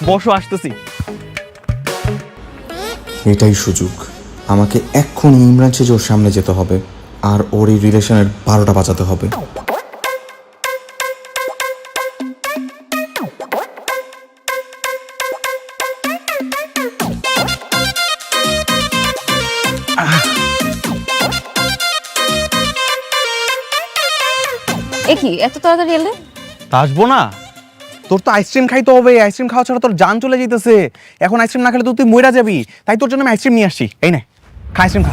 বসো, আসতেছি। এটাই সুযোগ, আমাকে এক্ষুনি ইমরান সেজোর সামনে যেতে হবে আর ওর এই রিলেশনের 12টা বাজাতে হবে। কি এত তাড়াতাড়ি এলে? আসবো না? তোর তো আইসক্রিম খাইতে হবে, আইসক্রিম খাওয়া ছাড়া তোর জান চলে যেতেছে। এখন আইসক্রিম না খেলে তো তুই মইরা যাবি, তাই তোর জন্য আমি আইসক্রিম নিয়ে আসছি। এই নে, খা আইসক্রিম খা।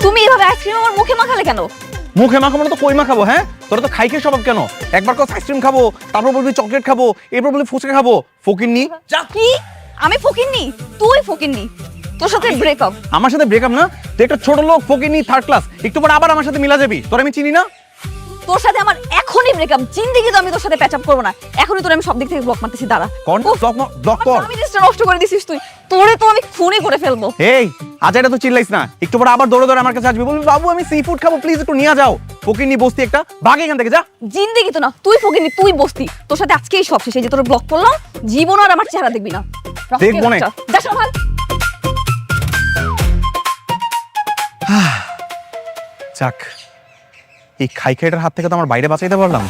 তুমি এভাবে আইসক্রিম আমার মুখে মাখালে কেন? মুখে মাখাবো না তো কই মাখাবো? হ্যাঁ, তোরা তো খাইকে স্বভাব কেন? একবার কস আইসক্রিম খাবো, তারপর বলবি চকলেট খাবো, এরপর বলবি ফুচকা খাবো। ফকিন্নি যা। কি? আমি ফকিন্নি? তুই ফকিন্নি? তোর সাথে ব্রেকআপ? আমার সাথে ব্রেকআপ না, তুই একটা ছোট লোক, ফকিন্নি, থার্ড ক্লাস। একটু পরে আবার আমার সাথে মিলা যাবি। তোর আমি চিনি না। তোর সাথে আমার এখনই ব্রেকআপ। জিন্দেগি তো আমি তোর সাথে প্যাচ আপ করব না। এখনই তোর আমি সব দিক থেকে ব্লক মারতেছি। দাঁড়া। কোন ব্লক কর। আমি জিনিসটা নষ্ট করে দিছিস তুই। তোরে তো আমি খুনই করে ফেলবো। এই আজ এটা তো চিল্লাইস না। একটু পরে আবার দৌড়ে দৌড়ে আমার কাছে আসবি, বলবি বাবু আমি সি ফুড খাবো, প্লিজ একটু নিয়ে যাও। ফকিন্নি বস্তি একটা, ভাগ এখান থেকে যা। জিন্দেগি তো না, তুই ফকিন্নি, তুই বস্তি। তোর সাথে আজকেই সব শেষ। এই যে তোর ব্লক করলাম, জীবন আর আমার চেহারা দেখবি না। দেখবো না। যা সকাল। যাক, এই খাইখাইটার হাত থেকে তো আমার বাইরে বাঁচাইতে পারলাম।